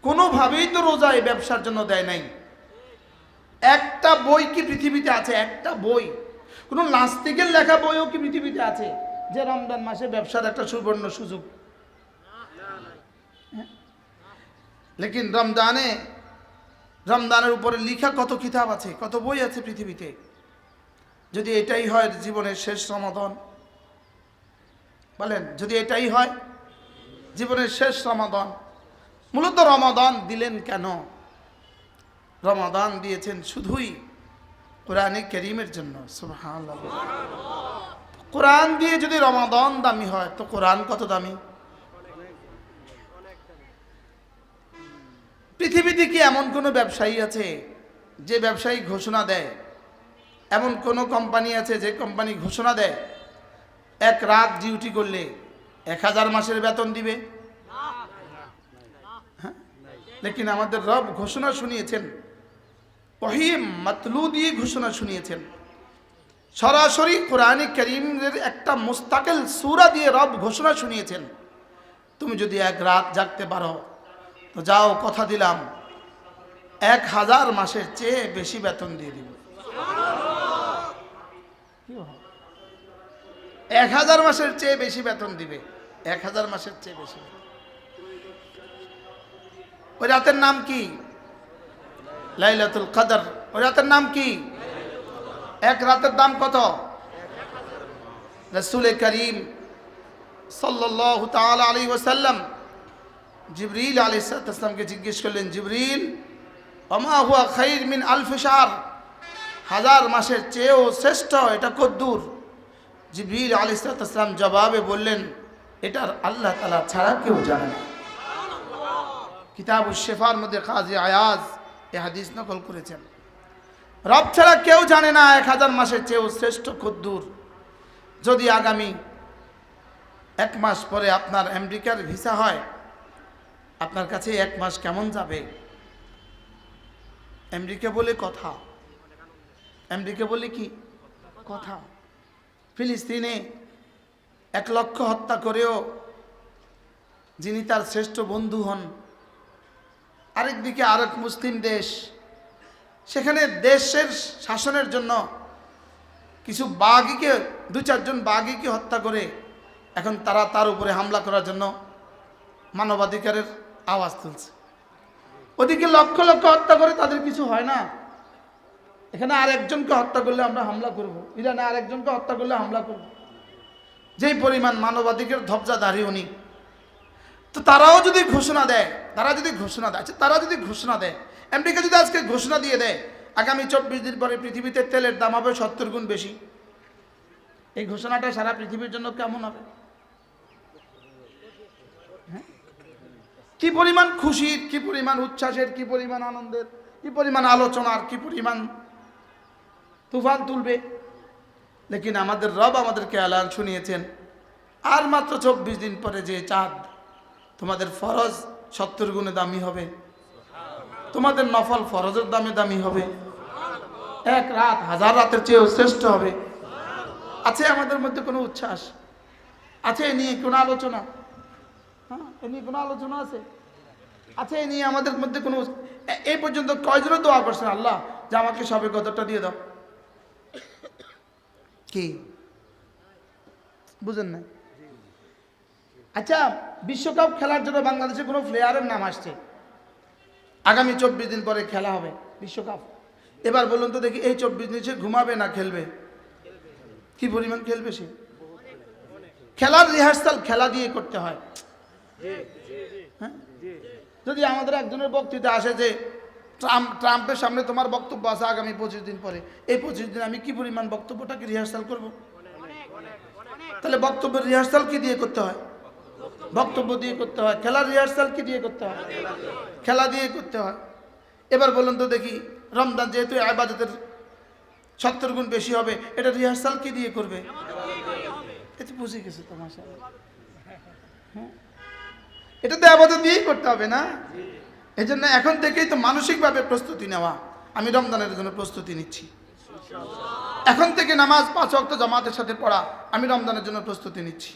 কোনোভাবেই তো রোজা এই ব্যবসার জন্য দেয় নাই। একটা বই কি পৃথিবীতে আছে? একটা বই, কোনো নাস্তিকের লেখা বইও কি পৃথিবীতে আছে যে রমজান মাসে ব্যবসার একটা সুবর্ণ সুযোগ? লেকিন রমজানের উপরে লিখা কত কিতাব আছে, কত বই আছে পৃথিবীতে। যদি এটাই হয় জীবনের শেষ রমাদান, বলেন যদি এটাই হয় জীবনের শেষ রমাদান, মূলত রমাদান দিলেন কেন? রমাদান দিয়েছেন শুধুই কোরআনে কারীমের জন্য। সুবহানাল্লাহ। কোরআন দিয়ে যদি রমাদান দামি হয় তো কোরআন কত দামি? পৃথিবীতে কি এমন কোনো ব্যবসায়ী আছে যে ব্যবসায়ী ঘোষণা দেয়, এমন কোনো কোম্পানি আছে যে কোম্পানি ঘোষণা দেয় এক রাত ডিউটি করলে 1000 মাসের বেতন দিবে? হ্যাঁ, লেকিন আমাদের রব ঘোষণা শুনিয়েছেন, ওহী মাতলু দিয়ে ঘোষণা শুনিয়েছেন, সরাসরি কোরআনে কারীমের একটা মুস্তাকিল সূরা দিয়ে রব ঘোষণা শুনিয়েছেন, তুমি যদি এক রাত জাগতে পারো তো যাও, কথা দিলাম 1000 মাসের চেয়ে বেশি বেতন দিয়ে দিব। 1000 মাসের চেয়ে বেশি বেতন দিবে, 1000 মাসের চেয়ে বেশি। ওই রাতের নাম কি? লাইলাতুল কদর। ওই রাতের নাম কি? এক রাতের দাম কত? রাসূল করিম সাল্লাল্লাহু তাআলা আলাইহি ওয়াসাল্লাম জিবরিল আলাইহিস সালামকে জিজ্ঞেস করলেন, জিবরিল ওমা হুয়া খাইর মিন আলফ শাহর, 1000 মাসের চেয়েও শ্রেষ্ঠ এটা কদ্দুর? জিবরিল আলাইহিস সালাম জবাবে বললেন, এটার আল্লাহ তাআলা ছাড়া কেউ জানে না। কিতাবুশ শিফার মধ্যে কাজী আয়াজ এই হাদিস নকল করেছেন, রব ছাড়া কেউ জানে না 1000 মাসের চেয়েও শ্রেষ্ঠ কদ্দুর। যদি আগামী 1 মাস পরে আপনার আমেরিকার ভিসা হয়, আপনার কাছে 1 মাস কেমন যাবে? আমেরিকা বলে কথা, আমেরিকা বলে কি কথা। ফিলিস্তিনে 1 লক্ষ হত্যা করেও যিনি তার শ্রেষ্ঠ বন্ধু হন, আরেকদিকে আরেক মুসলিম দেশ, সেখানে দেশের শাসনের জন্য কিছু বাগীকে, 2-4 জন বাগীকে হত্যা করে এখন তারা তার উপরে হামলা করার জন্য মানবাধিকারের আওয়াজ তুলছে। ওদিকে লক্ষ লক্ষ হত্যা করে তাদের কিছু হয় না, এখানে আরেকজনকে হত্যা করলে আমরা হামলা করব, ইরানে আরেকজনকে হত্যা করলে হামলা করব। যেই পরিমাণ মানবাধিকার ধবজাধারী উনি, তো তারাও যদি ঘোষণা দেয়, তারা যদি ঘোষণা দেয়, আমেরিকা যদি আজকে ঘোষণা দিয়ে দেয় আগামী 24 দিন পরে পৃথিবীতে তেলের দাম হবে 70 গুণ বেশি, এই ঘোষণাটা সারা পৃথিবীর জন্য কেমন হবে? কি পরিমাণ খুশির, কি পরিমাণ উচ্ছ্বাসের, কি পরিমাণ আনন্দের, কি পরিমাণ আলোচনার, কি পরিমাণ তুফান তুলবে। লেকিন আমাদের রব আমাদেরকে এলান শুনিয়েছেন, আর মাত্র 24 দিন পরে যে চাঁদ তোমাদের ফরজ 70 গুণে দামি হবে, তোমাদের নফল ফরজের দামে দামি হবে, 1 রাত 1000 রাতের চেয়েও শ্রেষ্ঠ হবে। আছে আমাদের মধ্যে কোনো উচ্ছ্বাস? আছে এ নিয়ে কোনো আলোচনা? হ্যাঁ, এ নিয়ে কোনো আলোচনা আছে? এ নিয়ে আমাদের মধ্যে কোনো? এই পর্যন্ত কয়জনে দোয়া করছেন, আল্লাহ যে আমাকে সবে কদরটা দিয়ে দাও? কি বুঝেন না? আচ্ছা, বিশ্বকাপ খেলার জন্য বাংলাদেশে কোনো প্লেয়ারের নাম আসছে, আগামী 24 দিন পরে খেলা হবে বিশ্বকাপ। এবার বলুন তো দেখি, এই 24 দিন সে ঘুমাবে না খেলবে? কি পরিমাণ খেলবে সে? খেলার রিহার্সাল খেলা দিয়ে করতে হয়। হ্যাঁ, যদি আমাদের একজনের বক্তৃতা আসে যে ট্রাম্পের সামনে তোমার বক্তব্য আছে আগামী 25 দিন পরে, এই 25 দিন আমি কি পরিমাণ বক্তব্যটাকে রিহার্সাল করব? তাহলে বক্তব্যের রিহার্সাল কি দিয়ে করতে হয়? বক্তব্য দিয়ে করতে হয়। খেলার রিহার্সাল কি দিয়ে করতে হয়? খেলা দিয়ে করতে হয়। এবার বলুন তো দেখি, রমজান যেহেতু ইবাদতের 70 গুণ বেশি হবে, এটা রিহার্সাল কি দিয়ে করবে? এটা বুঝে গেছে তো মাশাআল্লাহ। হ্যাঁ, এটা তো ইবাদত দিয়েই করতে হবে না? এই জন্য এখন থেকেই তো মানসিকভাবে প্রস্তুতি নেওয়া। আমি রমজানের জন্য প্রস্তুতি নিচ্ছি, এখন থেকে নামাজ 5 ওয়াক্ত জামাতের সাথে পড়া, আমি রমজানের জন্য প্রস্তুতি নিচ্ছি।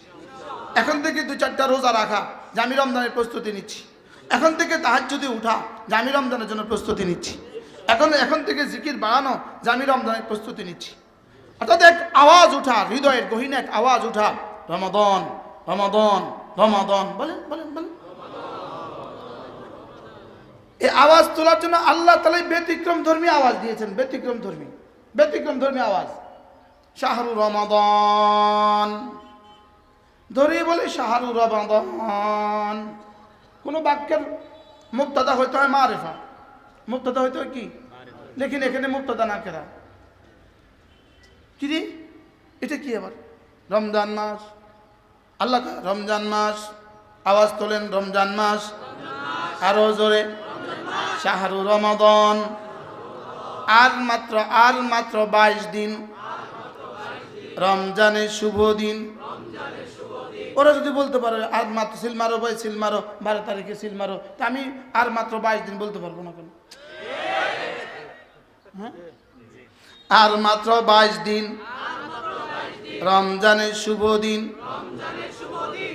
এখন থেকে 2-4টা রোজা রাখা, যে আমি রমজানের প্রস্তুতি নিচ্ছি। এখন থেকে তাহাজ্জুদে উঠা যে আমি রমজানের জন্য প্রস্তুতি নিচ্ছি, এখন থেকে জিকির বাড়ানো যে আমি রমজানের প্রস্তুতি নিচ্ছি। অর্থাৎ এক আওয়াজ উঠা, হৃদয়ের গহীনে এক আওয়াজ উঠা, রমাদান রমাদান রমাদান, বলেন বলেন বলেন। এই আওয়াজ তোলার জন্য আল্লাহ তাআলা ব্যতিক্রম ধর্মী আওয়াজ দিয়েছেন, ব্যতিক্রম ধর্মী আওয়াজ। শাহরু রমাদান ধরে বলে শাহরু রমাদান। কোন বাক্যের মুক্তাদা হইতে হয় মারিফা, মুক্তাদা হইতে হয় কি, লেকিন এখানে মুক্তাদা না কেরা কি রে, এটা কি আবার রমজান মাস, আল্লাহ রমজান মাস, আওয়াজ তোলেন রমজান মাস, আরো জোরে শাহরু রমাদান। আর মাত্র 22 দিন রমজানের শুভ দিন। ওরা যদি বলতে পারে আর মাত্র সিল মারো ভাই, সিল মারো 12 তারিখে সিল মারো, তা আমি আর মাত্র 22 দিন বলতে পারবো না কেন? হ্যাঁ, আর মাত্র 22 দিন রমজানের শুভ দিন।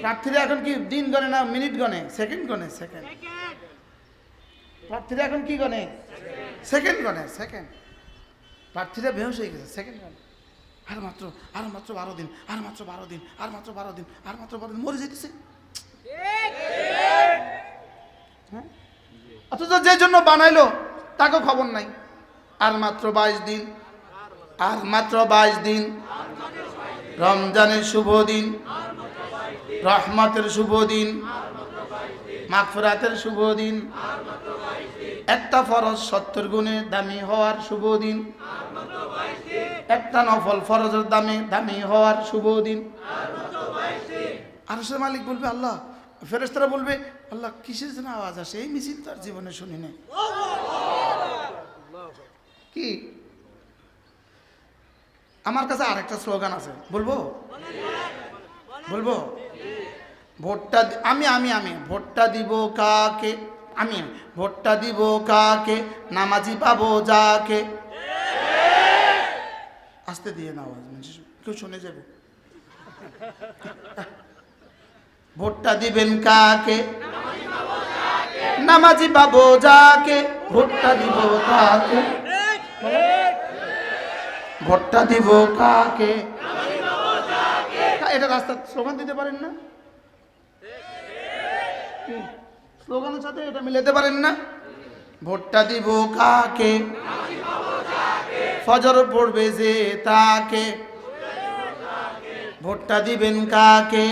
প্রার্থীরা এখন কি দিন গণে না মিনিট গণে, সেকেন্ড গণে? সেকেন্ড। প্রার্থীরা এখন কি গণে? সেকেন্ড গণে, সেকেন্ড। প্রার্থীরা বেহুশ হয়ে গেছে, সেকেন্ড গণে। আর মাত্র 12 দিন, আর মাত্র 12 দিন, আর মাত্র 12 দিন, আর মাত্র 12 দিন, মরে যেতেছে। হ্যাঁ, অথচ যে জন্য বানাইলো তাকে খবর নাই। আর মাত্র 22 দিন, আর মাত্র 22 দিন রমজানের শুভ দিন, রহমতের শুভ দিন, মাগফিরাতের শুভ দিন, একটা ফরজ 70 গুণে দামি হওয়ার শুভ দিন, একটা নফল ফরজের দামি হওয়ার শুভ দিন। আরশের মালিক বলবে আল্লাহ, ফেরেশতারা বলবে আল্লাহ কিসের যেন আওয়াজ আসে, এই মিছিল তার জীবনে শুনি নাই। কি আমার কাছে আরেকটা স্লোগান আছে, বলবো ভোটটা আমি ভোটটা দিব কাকে, আমি ভোটটা দিব কাকে, নামাজি পাবো যাকে। আস্তে দিয়ে না আওয়াজ, কেউ শুনে যাবে। ভোটটা দিবেন কাকে, নামাজি পাবো যাকে, ভোটটা দিব কাকে, ভোটটা দিব কাকে। এটা রাস্তা স্লোগান দিতে পারেন না? স্লোগানের সাথে এটা মিলাতে পারেন না? ভোটটা দিব কাকে, ফজর পড়বে যে তাকে, ভোটটা দিবেন কাকে।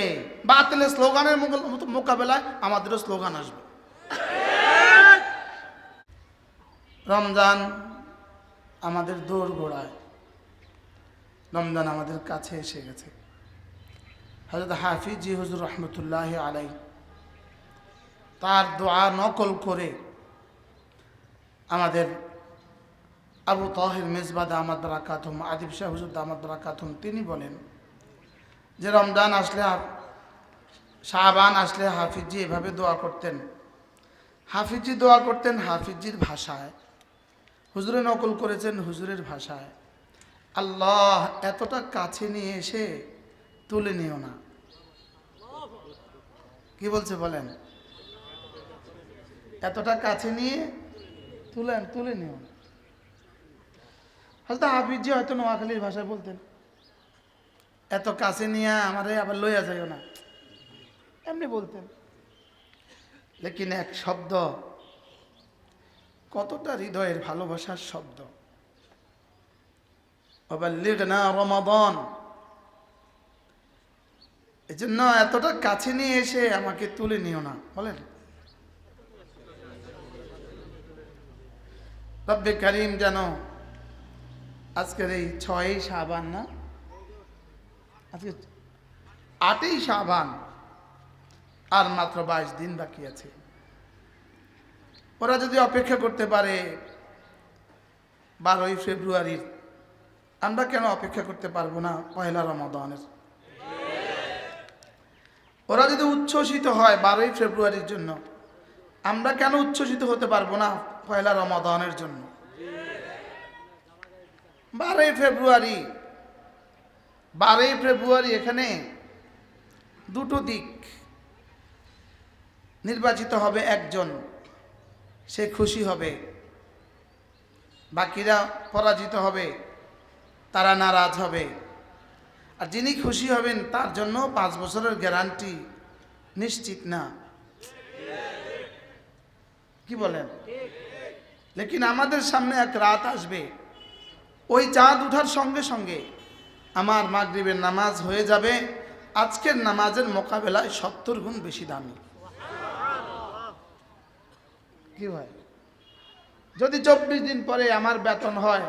এই বাতিলের স্লোগানের মোকাবেলায় আমাদেরও স্লোগান আসবে। রমজান আমাদের দৌড় গোড়ায়, রমজান আমাদের কাছে এসে গেছে। হযরত হাফিজ জি হুজুর রহমতুল্লাহ আলাই তার দোয়া নকল করে আমাদের আবু তাহির মেজবা দামাত বারাকাতুহুম, আদিব শাহ হুজুর দামাত বারাকাতুহুম, তিনি বলেন যে রমজান আসলে, শাবান আসলে হাফিজি এভাবে দোয়া করতেন। হাফিজি দোয়া করতেন হাফিজির ভাষায়, হুজুরে নকল করেছেন হুজুরের ভাষায়। আল্লাহ এতটা কাছে নিয়ে এসে তুলে নিও না। কি বলছে বলেন? এতটা কাছে নিয়ে তুলে নিও না। হয়তো হাফিজি হয়তো নোয়াখালীর ভাষায় বলতেন, এত কাছে নিয়ে আমারে আবার লইয়া যাইও না, এমনি বলতেন। লেকিন এক শব্দ কতটা হৃদয়ের ভালোবাসার শব্দ, ওয়াবাল্লিগনা রমাদান। এই জন্য এতটা কাছে নিয়ে এসে আমাকে তুলে নিও না, বলেন। রব্বে কারীম যেন আজকের এই 6ই শাবান, না আজকে 8ই শাবান, আর মাত্র 22 দিন বাকি আছে। ওরা যদি অপেক্ষা করতে পারে 12ই ফেব্রুয়ারির, আমরা কেন অপেক্ষা করতে পারবো না 1লা রমাদানের? ওরা যদি উচ্ছ্বসিত হয় 12ই ফেব্রুয়ারির জন্য, আমরা কেন উচ্ছ্বসিত হতে পারবো না 1লা রমাদানের জন্য? 12ই ফেব্রুয়ারি এখানে দুটো দিক। নির্বাচিত হবে একজন, সে খুশি হবে, বাকিরা পরাজিত হবে, তারা নারাজ হবে। আর যিনি খুশি হবেন তার জন্য 5 বছরের গ্যারান্টি নিশ্চিত না, কি বলেন? লেকিন আমাদের সামনে এক রাত আসবে, ওই চাঁদ উঠার সঙ্গে সঙ্গে আমার মাগরিবের নামাজ হয়ে যাবে আজকের নামাজের মোকাবেলায় 70 গুণ বেশি দামি। কি হয়? যদি 24 দিন পরে আমার বেতন হয়,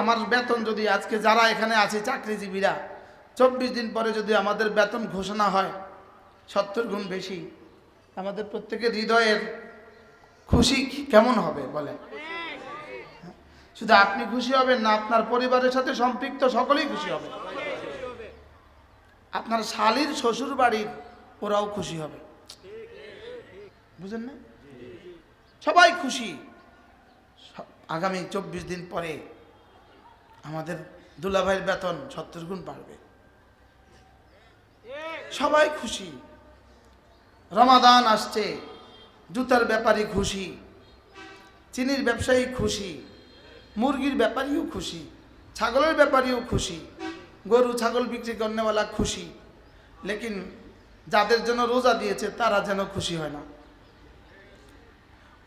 আমার বেতন যদি আজকে যারা এখানে আছে চাকরিজীবীরা, 24 দিন পরে যদি আমাদের বেতন ঘোষণা হয় 70 গুণ বেশি, আমাদের প্রত্যেকের হৃদয়ের খুশি কেমন হবে বলেন? শুধু আপনি খুশি হবেন না, আপনার পরিবারের সাথে সম্পৃক্ত সকলেই খুশি হবে। আপনার শালীর শ্বশুর বাড়ির ওরাও খুশি হবে, বুঝেন না? সবাই খুশি। আগামী 24 দিন পরে আমাদের দুলাভাইয়ের বেতন 70 গুণ বাড়বে, সবাই খুশি। রমাদান আসছে, জুতার ব্যাপারী খুশি, চিনির ব্যবসায়ী খুশি, মুরগির ব্যাপারীও খুশি, ছাগলের ব্যাপারীও খুশি, গরু ছাগল বিক্রি করনেওয়ালা খুশি। লেকিন যাদের জন্য রোজা দিয়েছে তারা যেন খুশি হয় না।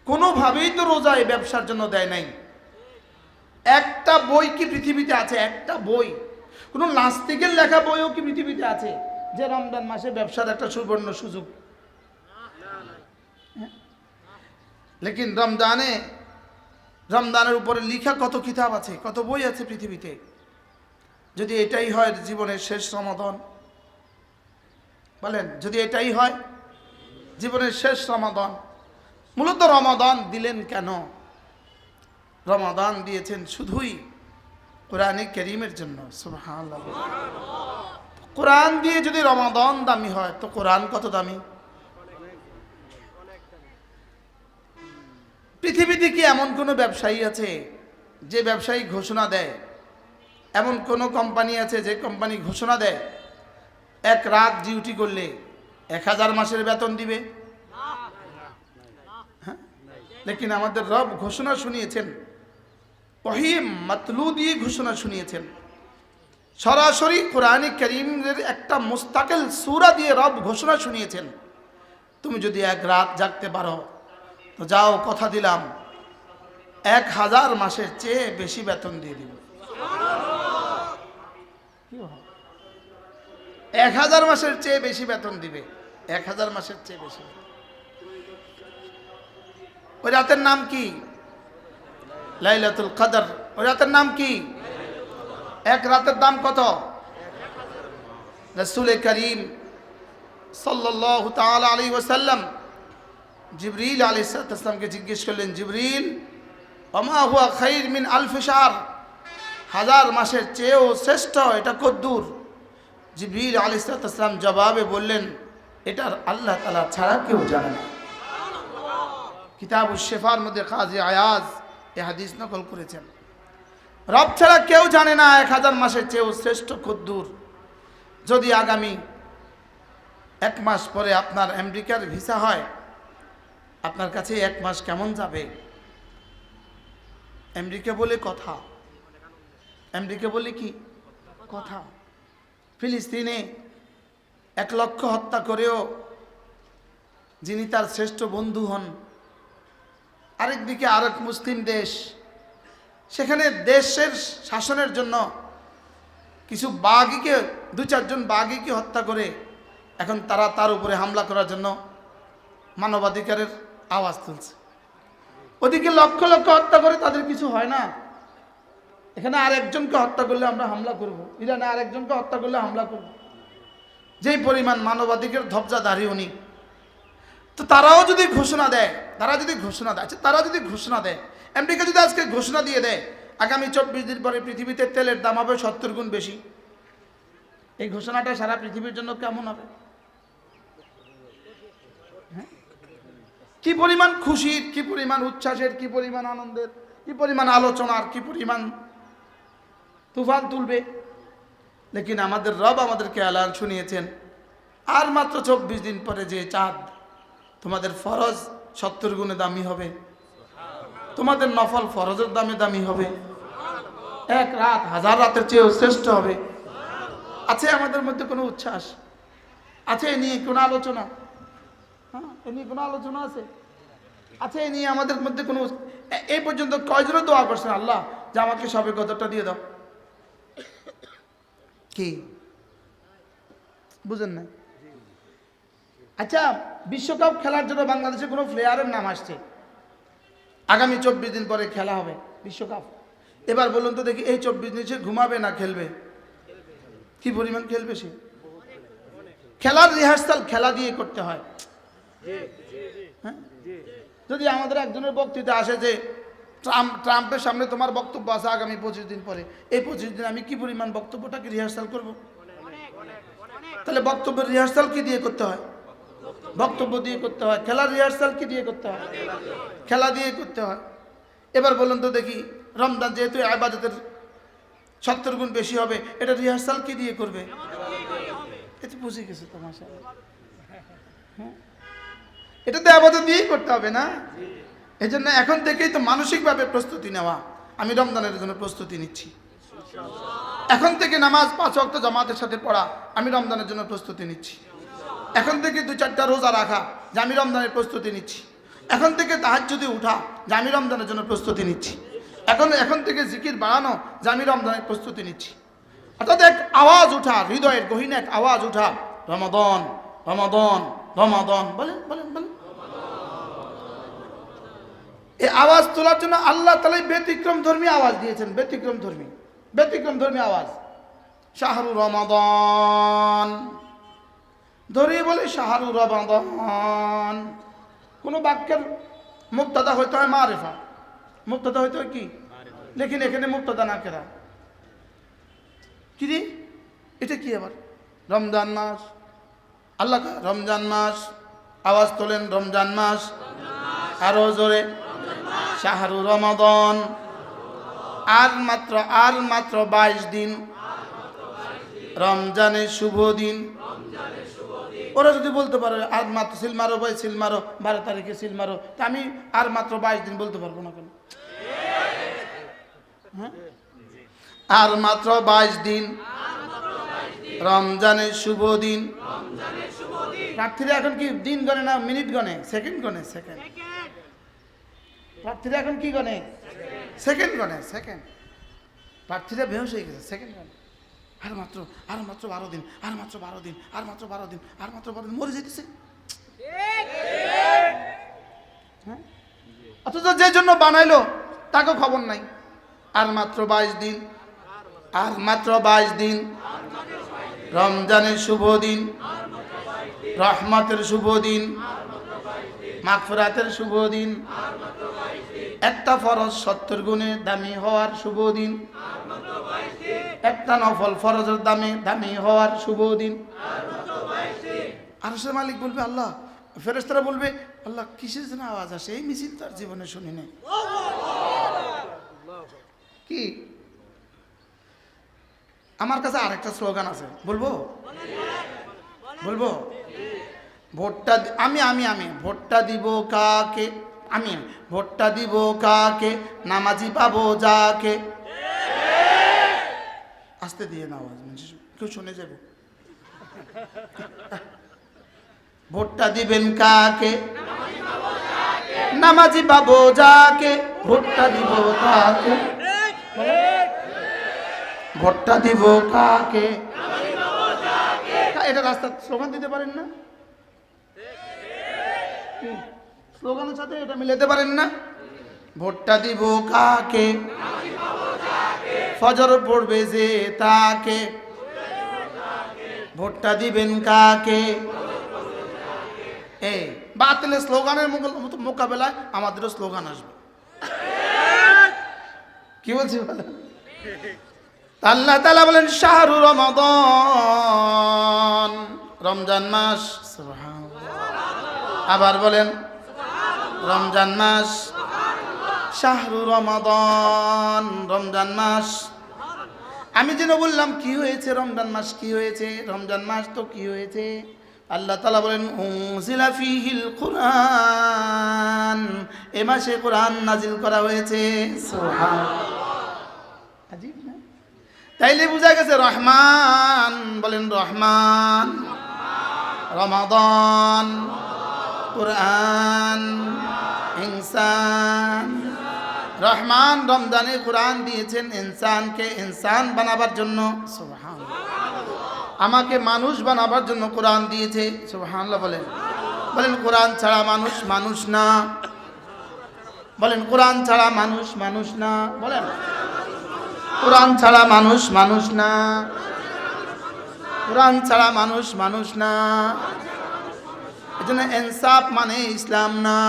কোনোভাবেই তো রোজা এই ব্যবসার জন্য দেয় নাই। একটা বই কি পৃথিবীতে আছে? একটা বই, কোনো নাস্তিকের লেখা বইও কি পৃথিবীতে আছে যে রমজান মাসে ব্যবসার একটা সুবর্ণ সুযোগ? লেকিন রমজানের উপরে লিখা কত কিতাব আছে, কত বই আছে পৃথিবীতে। যদি এটাই হয় জীবনের শেষ রমাদান, বলেন, যদি এটাই হয় জীবনের শেষ রমাদান, মূলত রমাদান দিলেন কেন? রমাদান দিয়েছেন শুধুই কোরআনে কারীমের জন্য। সুবহানাল্লাহ। কোরআন দিয়ে যদি রমাদান দামি হয় তো কোরআন কত দামি? পৃথিবীতে কি এমন কোনো ব্যবসায়ী আছে যে ব্যবসায়ী ঘোষণা দেয়, এমন কোনো কোম্পানি আছে যে কোম্পানি ঘোষণা দেয় এক রাত ডিউটি করলে 1000 মাসের বেতন দিবে? হ্যাঁ, লেকিন আমাদের রব ঘোষণা শুনিয়েছেন, ওহী মাতলু দিয়ে ঘোষণা শুনিয়েছেন, সরাসরি কোরআনে কারীমের একটা মুস্তাকিল সূরা দিয়ে রব ঘোষণা শুনিয়েছেন, তুমি যদি এক রাত জাগতে পারো তো যাও, কথা দিলাম 1000 মাসের চেয়ে বেশি বেতন দিয়ে দিব। 1000 মাসের চেয়ে বেশি বেতন দিবে, 1000 মাসের চেয়ে বেশি। ওই রাতের নাম কি? লাইলাতুল কদর। ওই রাতের নাম কি? এক রাতের দাম কত? রাসূল করিম সাল্লাল্লাহু তাআলা আলাইহি ওয়াসাল্লাম জিবরিল আলাইহিস সালামকে জিজ্ঞেস করলেন, জিবরিল, ওমা হুয়া খাইর মিন আলফি শাহর, 1000 মাসের চেয়েও শ্রেষ্ঠ এটা কদ্দূর? জিবরিল আলাইহিস সালাম জবাবে বললেন, এটা আল্লাহ তাআলা ছাড়া কেউ জানে না। কিতাবুশ শিফার মধ্যে কাজী আয়াজ এই হাদিস নকল করেছেন। রব ছাড়া কেউ জানে না 1000 মাসের চেয়েও শ্রেষ্ঠ কদ্দূর। যদি আগামী 1 মাস পরে আপনার আমেরিকার ভিসা হয়, আপনার কাছে 1 মাস কেমন যাবে? আমেরিকা বলে কথা, আমেরিকা বলে কি কথা। ফিলিস্তিনে 1 লক্ষ হত্যা করেও যিনি তার শ্রেষ্ঠ বন্ধু হন, আরেকদিকে আরেক মুসলিম দেশ, সেখানে দেশের শাসনের জন্য কিছু বাগীকে, 2-4 জন বাগীকে হত্যা করে এখন তারা তার উপরে হামলা করার জন্য মানবাধিকারের আওয়াজ তুলছে। ওদিকে লক্ষ লক্ষ হত্যা করে তাদের কিছু হয় না, এখানে আরেকজনকে হত্যা করলে আমরা হামলা করব, ইরানে আরেকজনকে হত্যা করলে হামলা করব। যেই পরিমাণ মানবাধিকার ধবজাধারী উনি, তো তারাও যদি ঘোষণা দেয়, তারা যদি ঘোষণা দেয়, আমেরিকা যদি আজকে ঘোষণা দিয়ে দেয় আগামী 24 দিন পরে পৃথিবীতে তেলের দাম হবে 70 গুণ বেশি, এই ঘোষণাটা সারা পৃথিবীর জন্য কেমন হবে? কি পরিমাণ খুশির, কি পরিমাণ উচ্ছ্বাসের, কি পরিমাণ আনন্দের, কি পরিমাণ আলোচনার, কি পরিমাণ তুফান তুলবে। লেকিন আমাদের রব আমাদেরকে এলান শুনিয়েছেন, আর মাত্র 24 দিন পরে যে চাঁদ, তোমাদের ফরজ 70 গুণে দামি হবে, তোমাদের নফল ফরজের দামে দামি হবে, এক রাত 1000 রাতের চেয়েও শ্রেষ্ঠ হবে। আছে আমাদের মধ্যে কোনো উচ্ছ্বাস? আছে এ নিয়ে কোনো আলোচনা? হ্যাঁ, এ নিয়ে কোনো আলোচনা আছে? আছে এ নিয়ে আমাদের মধ্যে কোনো? এই পর্যন্ত কয়জনে দোয়া করছেন, আল্লাহ যে আমাকে সবে কদরটা দিয়ে দাও? কি বুঝেন না? আচ্ছা, বিশ্বকাপ খেলার জন্য বাংলাদেশে কোনো প্লেয়ারের নাম আসছে? আগামী 24 দিন পরে খেলা হবে বিশ্বকাপ। এবার বলুন তো দেখি, এই 24 দিন সে ঘুমাবে না খেলবে? কি পরিমাণ খেলবে সে? খেলার রিহার্সাল খেলা দিয়ে করতে হয়। হ্যাঁ, যদি আমাদের একজনের বক্তৃতা আসে যে ট্রাম্পের সামনে তোমার বক্তব্য আছে আগামী 25 দিন পরে, এই 25 দিন আমি কি পরিমাণ বক্তব্যটাকে রিহার্সাল করব? তাহলে বক্তব্যের রিহার্সাল কি দিয়ে করতে হয়? বক্তব্য দিয়ে করতে হয়। খেলার রিহার্সাল কি দিয়ে করতে হয়? খেলা দিয়ে করতে হয়। এবার বলুন তো দেখি, রমজান যেহেতু ইবাদতের 70 গুণ বেশি হবে, এটা রিহার্সাল কি দিয়ে করবে? এটা বুঝে গেছে তো মাশাআল্লাহ। হ্যাঁ, এটা তো ইবাদত দিয়েই করতে হবে না? এই জন্য এখন থেকেই তো মানসিকভাবে প্রস্তুতি নেওয়া। আমি রমজানের জন্য প্রস্তুতি নিচ্ছি। এখন থেকে নামাজ 5 ওয়াক্ত জামাতের সাথে পড়া, আমি রমজানের জন্য প্রস্তুতি নিচ্ছি। এখন থেকে 2-4টা রোজা রাখা, যে আমি রমজানের প্রস্তুতি নিচ্ছি। এখন থেকে তাহাজ্জুদে উঠা, যে আমি রমজানের জন্য প্রস্তুতি নিচ্ছি। এখন থেকে জিকির বাড়ানো, যে আমি রমজানের প্রস্তুতি নিচ্ছি। অর্থাৎ এক আওয়াজ উঠা, হৃদয়ের গহীনে এক আওয়াজ উঠা, রমাদান রমাদান রমাদান, বলেন বলেন বলেন। এই আওয়াজ তোলার জন্য আল্লাহ তাআলা ব্যতিক্রম ধর্মী আওয়াজ দিয়েছেন। ব্যতিক্রম ধর্মী আওয়াজ। শাহরু রমাদান ধরিয়ে বলে শাহরু রমাদান। কোন বাক্যের মুক্তাদা হইতে হয় মারিফা, মুক্তাদা হইতে হয় কি? লেকিন এখানে মুক্তাদা না কেরা কি রে? এটা কি আবার? রমজান মাস, আল্লাহ রমজান মাস, আওয়াজ তোলেন রমজান মাস, আরো জোরে শাহরু রমাদান। আর মাত্র 22 দিন রমজানের শুভ দিন। ওরা যদি বলতে পারে আর মাত্র সিল মারো ভাই, সিল মারো 12 তারিখে সিল মারো, তা আমি আর মাত্র 22 দিন বলতে পারবো না কেন? হ্যাঁ, আর মাত্র 22 দিন রমজানের শুভ দিন। প্রার্থীরা এখন কি দিন গণে না মিনিট গণে? সেকেন্ড গণে। সেকেন্ড। প্রার্থীরা এখন কি গণে? সেকেন্ড গণে। সেকেন্ড। প্রার্থীরা বেহুশ হয়ে গেছে, সেকেন্ড গণে। আর মাত্র 12 দিন, আর মাত্র 12 দিন, আর মাত্র 12 দিন, আর মাত্র 12 দিন, মরে যেতেছে। হ্যাঁ, অথচ যে জন্য বানাইলো তাকে খবর নাই। আর মাত্র 22 দিন, আর মাত্র 22 দিন রমজানের শুভ দিন, রহমতের শুভ দিন, মাগফিরাতের শুভ দিন, একটা ফরজ 70 গুণে দামি হওয়ার শুভ দিন, একটা নফল ফরজের দামি হওয়ার শুভ দিন। আরশের মালিক বলবে আল্লাহ, ফেরেশতারা বলবে আল্লাহ কিসের যেন আওয়াজ আসে, এই মিছিল তার জীবনে শুনি নাই। কি? আমার কাছে আরেকটা স্লোগান আছে, বলবো? ভোটটা আমি ভোটটা দিব কাকে? আমি ভোটটা দিব কাকে? নামাজি পাবো যাকে। আস্তে দিয়ে না আওয়াজ, কেউ শুনে যাবে। ভোটটা দিবেন কাকে? নামাজি পাবো যাকে। ভোটটা দিব কাকে? ভোটটা দিব কাকে? এটা রাস্তা স্লোগান দিতে পারেন না? স্লোগানের সাথে এটা মিলাতে পারেন না? ভোটটা দিব কাকে? ফজর পড়বে যে তাকে। ভোটটা দিবেন কাকে? এই বাতিলের স্লোগানের মোকাবেলায় আমাদেরও স্লোগান আসবে। কি বলছি? আল্লাহ তাআলা বলেন শাহরু রমাদান, রমজান মাস। আবার বলেন রমজান মাস, শাহরু রমাদান, রমজান মাস। আমি যেন বললাম কি হয়েছে রমজান মাস, কি হয়েছে রমজান মাস, তো কি হয়েছে? আল্লাহ তাআলা বলেন উনজিলা ফীহিল কুরআন, এ মাসে কোরআন নাজিল করা হয়েছে। সুবহানাল্লাহ, আজীব না? তাইলে বোঝা গেছে রহমান, বলেন রহমান, রমাদান, কোরআন, ইনসান। রহমান রমজানে কোরআন দিয়েছেন ইনসানকে ইনসান বানাবার জন্য। সুবহানাল্লাহ, আমাকে মানুষ বানাবার জন্য কোরআন দিয়েছে। সুবহানাল্লাহ বলেন। বলেন কোরআন ছাড়া মানুষ মানুষ না। বলেন কোরআন ছাড়া মানুষ মানুষ না। বলেন কোরআন ছাড়া মানুষ মানুষ না। কোরআন ছাড়া মানুষ মানুষ না। এজন্য ইনসাফ মানে ইসলাম না,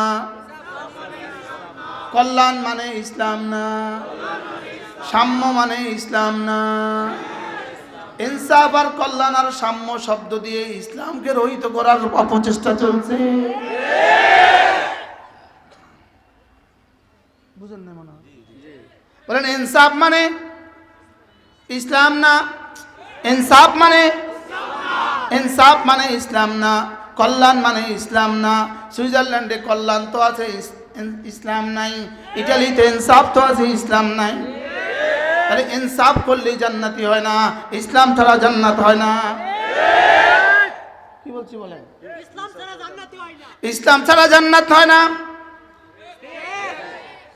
কল্যাণ মানে ইসলাম না, সাম্য মানে ইসলাম না। ইনসাফ আর কল্যাণ আর সাম্য শব্দ দিয়ে ইসলামকে রহিত করার অপচেষ্টা চলছে। বুঝেন না মনে হয়? বলেন ইনসাফ মানে ইসলাম না, ইনসাফ মানে ইনসাফ মানে ইসলাম না, কল্যাণ মানে ইসলাম না। সুইজারল্যান্ডে কল্যাণ তো আছে, ইসলাম নাই। ইটালিতে ইনসাফ তো আছে, ইসলাম নাই। তাহলে ইনসাফ করলে জান্নাতি হয় না, ইসলাম ছাড়া জান্নাত হয় না। কি বলছি বলেন? ইসলাম ছাড়া জান্নাতি হয় না, ইসলাম ছাড়া জান্নাত হয় না।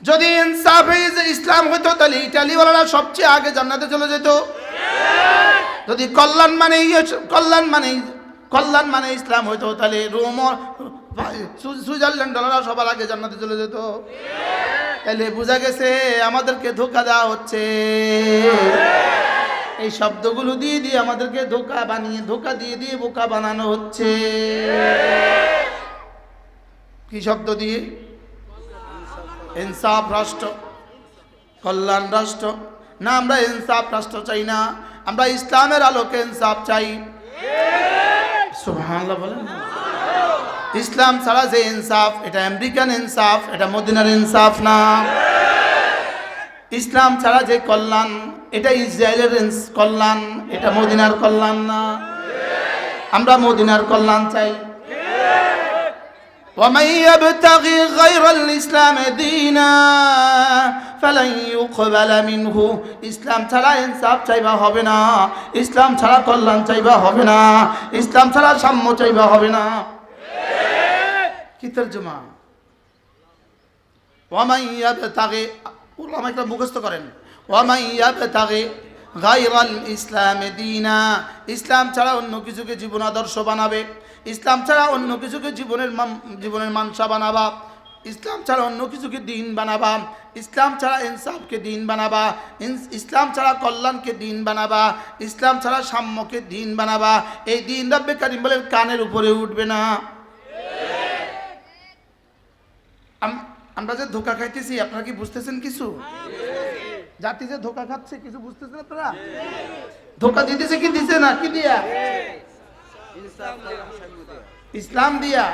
যদি ইনসাফ ইসলাম হতো তাহলে ইটালিওয়ালারা সবচেয়ে আগে জান্নাতে চলে যেত। যদি কল্যাণ মানে ইসলাম হইতো তাহলে রোম, সুইজারল্যান্ডওয়ালারা সবার আগে জান্নাতে চলে যেত। তাহলে বোঝা গেছে আমাদেরকে ধোঁকা দেওয়া হচ্ছে। এই শব্দগুলো দিয়ে দিয়ে আমাদেরকে ধোঁকা দিয়ে বোকা বানানো হচ্ছে। কি শব্দ দিয়ে? ইনসাফ রাষ্ট্র, কল্যাণ রাষ্ট্র না। আমরা ইনসাফ রাষ্ট্র চাই না, আমরা ইসলামের আলোকে ইনসাফ চাই। সুবহানাল্লাহ বলেন। ইসলাম ছাড়া যে ইনসাফ, এটা আমেরিকান ইনসাফ, এটা মদিনার ইনসাফ না। ইসলাম ছাড়া যে কল্যাণ, এটা ইসরায়েলের কল্যাণ, এটা মদিনার কল্যাণ না। আমরা মদিনার কল্যাণ চাই। ومن يبتغي غير الإسلام دينا فلن يقبل منه। ইসলাম ছাড়া ইনসাফ চাইবা হবে না, ইসলাম ছাড়া কল্যাণ চাইবা হবে না, ইসলাম ছাড়া সাম্য চাইবা হবে না। কি তরজমা? ওয়ামান ইয়াবতাগি, উলামা একটা মুখস্থ করেন। ওয়ামান ইয়াবতাগি গায়রাল ইসলাম দীনা, ইসলাম ছাড়া অন্য কিছুকে জীবন আদর্শ বানাবে, ইসলাম ছাড়া অন্য কিছুকে জীবনের মানসা বানাবা, ইসলাম ছাড়া অন্য কিছুকে দিন বানাবা, ইসলাম ছাড়া ইনসাফকে দিন বানাবা, ইসলাম ছাড়া কল্যাণকে দিন বানাবা, ইসলাম ছাড়া সাম্যকে দিন বানাবা। এই দিন রব্বে কারীম বলেন কানের উপরে উঠবে না। আমরা যে ধোঁকা খাইতেছি আপনারা কি বুঝতেছেন? কিছু জাতি যে ধোঁকা খাচ্ছে কিছু বুঝতেছেন আপনারা? ধোঁকা দিতেছে কি দিছে না? কি দিয়া? ইসলাম দিয়া।